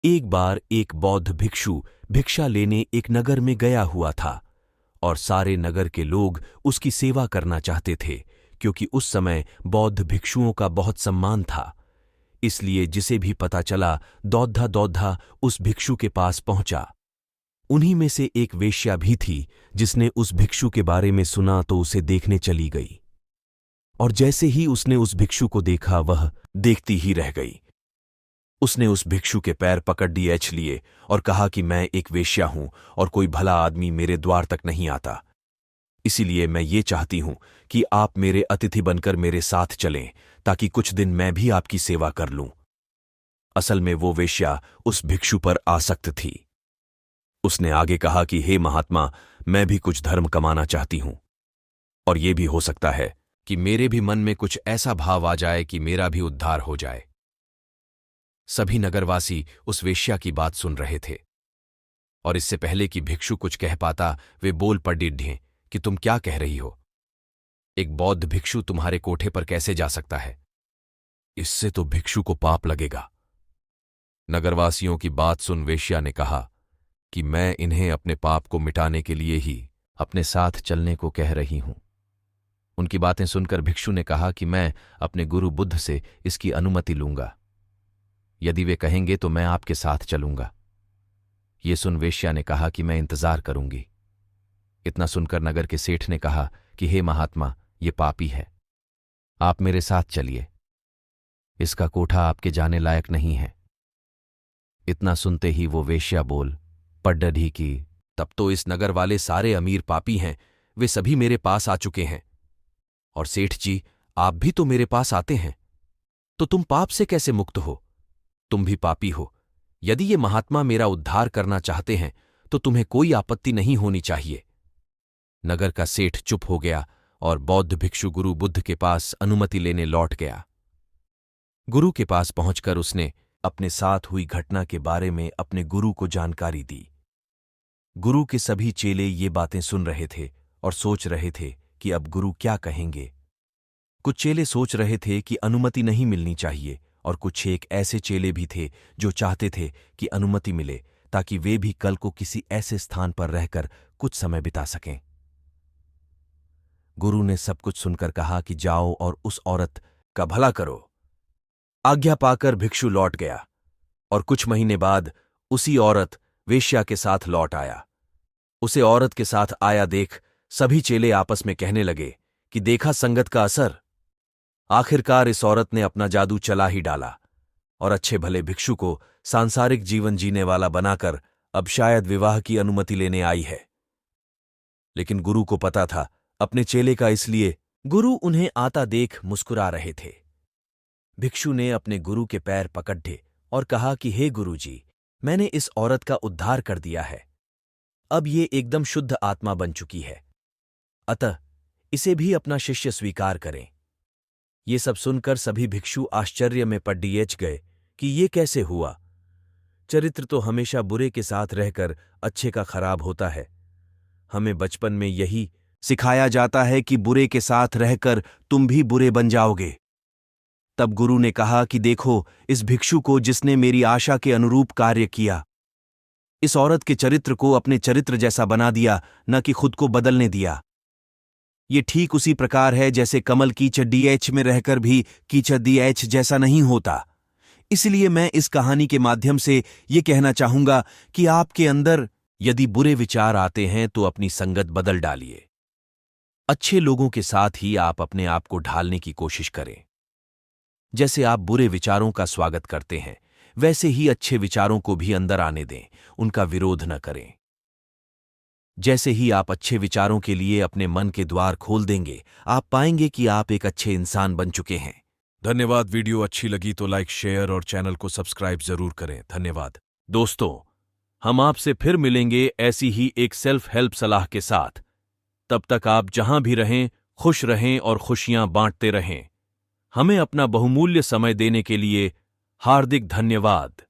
एक बार एक बौद्ध भिक्षु भिक्षा लेने एक नगर में गया हुआ था और सारे नगर के लोग उसकी सेवा करना चाहते थे, क्योंकि उस समय बौद्ध भिक्षुओं का बहुत सम्मान था। इसलिए जिसे भी पता चला दौड़ा दौड़ा उस भिक्षु के पास पहुंचा। उन्हीं में से एक वेश्या भी थी, जिसने उस भिक्षु के बारे में सुना तो उसे देखने चली गई, और जैसे ही उसने उस भिक्षु को देखा वह देखती ही रह गई। उसने उस भिक्षु के पैर पकड़ लिए और कहा कि मैं एक वेश्या हूं और कोई भला आदमी मेरे द्वार तक नहीं आता, इसीलिए मैं ये चाहती हूं कि आप मेरे अतिथि बनकर मेरे साथ चलें, ताकि कुछ दिन मैं भी आपकी सेवा कर लूं। असल में वो वेश्या उस भिक्षु पर आसक्त थी। उसने आगे कहा कि हे महात्मा, मैं भी कुछ धर्म कमाना चाहती हूं, और ये भी हो सकता है कि मेरे भी मन में कुछ ऐसा भाव आ जाए कि मेरा भी उद्धार हो जाए। सभी नगरवासी उस वेश्या की बात सुन रहे थे, और इससे पहले कि भिक्षु कुछ कह पाता वे बोल पड़े कि तुम क्या कह रही हो? एक बौद्ध भिक्षु तुम्हारे कोठे पर कैसे जा सकता है? इससे तो भिक्षु को पाप लगेगा। नगरवासियों की बात सुन वेश्या ने कहा कि मैं इन्हें अपने पाप को मिटाने के लिए ही अपने साथ चलने को कह रही हूं। उनकी बातें सुनकर भिक्षु ने कहा कि मैं अपने गुरु बुद्ध से इसकी अनुमति लूंगा। यदि वे कहेंगे तो मैं आपके साथ चलूंगा। ये सुन वेश्या ने कहा कि मैं इंतजार करूंगी। इतना सुनकर नगर के सेठ ने कहा कि हे महात्मा, ये पापी है, आप मेरे साथ चलिए, इसका कोठा आपके जाने लायक नहीं है। इतना सुनते ही वो वेश्या बोल पड़ी कि तब तो इस नगर वाले सारे अमीर पापी हैं, वे सभी मेरे पास आ चुके हैं, और सेठ जी आप भी तो मेरे पास आते हैं, तो तुम पाप से कैसे मुक्त हो? तुम भी पापी हो। यदि ये महात्मा मेरा उद्धार करना चाहते हैं तो तुम्हें कोई आपत्ति नहीं होनी चाहिए। नगर का सेठ चुप हो गया और बौद्ध भिक्षु गुरु बुद्ध के पास अनुमति लेने लौट गया। गुरु के पास पहुंचकर उसने अपने साथ हुई घटना के बारे में अपने गुरु को जानकारी दी। गुरु के सभी चेले ये बातें सुन रहे थे और सोच रहे थे कि अब गुरु क्या कहेंगे। कुछ चेले सोच रहे थे कि अनुमति नहीं मिलनी चाहिए, और कुछ एक ऐसे चेले भी थे जो चाहते थे कि अनुमति मिले, ताकि वे भी कल को किसी ऐसे स्थान पर रहकर कुछ समय बिता सकें। गुरु ने सब कुछ सुनकर कहा कि जाओ और उस औरत का भला करो। आज्ञा पाकर भिक्षु लौट गया, और कुछ महीने बाद उसी औरत वेश्या के साथ लौट आया। उसे औरत के साथ आया देख सभी चेले आपस में कहने लगे कि देखा संगत का असर। आखिरकार इस औरत ने अपना जादू चला ही डाला, और अच्छे भले भिक्षु को सांसारिक जीवन जीने वाला बनाकर अब शायद विवाह की अनुमति लेने आई है। लेकिन गुरु को पता था अपने चेले का, इसलिए गुरु उन्हें आता देख मुस्कुरा रहे थे। भिक्षु ने अपने गुरु के पैर पकड़े और कहा कि हे गुरुजी, मैंने इस औरत का उद्धार कर दिया है। अब ये एकदम शुद्ध आत्मा बन चुकी है, अतः इसे भी अपना शिष्य स्वीकार करें। ये सब सुनकर सभी भिक्षु आश्चर्य में पड़ गए कि ये कैसे हुआ। चरित्र तो हमेशा बुरे के साथ रहकर अच्छे का खराब होता है। हमें बचपन में यही सिखाया जाता है कि बुरे के साथ रहकर तुम भी बुरे बन जाओगे। तब गुरु ने कहा कि देखो इस भिक्षु को, जिसने मेरी आशा के अनुरूप कार्य किया। इस औरत के चरित्र को अपने चरित्र जैसा बना दिया, न कि खुद को बदलने दिया। ये ठीक उसी प्रकार है जैसे कमल कीचड़ में रहकर भी कीचड़ जैसा नहीं होता। इसलिए मैं इस कहानी के माध्यम से ये कहना चाहूंगा कि आपके अंदर यदि बुरे विचार आते हैं तो अपनी संगत बदल डालिए। अच्छे लोगों के साथ ही आप अपने आप को ढालने की कोशिश करें। जैसे आप बुरे विचारों का स्वागत करते हैं, वैसे ही अच्छे विचारों को भी अंदर आने दें, उनका विरोध न करें। जैसे ही आप अच्छे विचारों के लिए अपने मन के द्वार खोल देंगे, आप पाएंगे कि आप एक अच्छे इंसान बन चुके हैं। धन्यवाद। वीडियो अच्छी लगी तो लाइक, शेयर और चैनल को सब्सक्राइब जरूर करें। धन्यवाद। दोस्तों, हम आपसे फिर मिलेंगे ऐसी ही एक सेल्फ हेल्प सलाह के साथ। तब तक आप जहां भी रहें, खुश रहें और खुशियां बांटते रहें। हमें अपना बहुमूल्य समय देने के लिए हार्दिक धन्यवाद।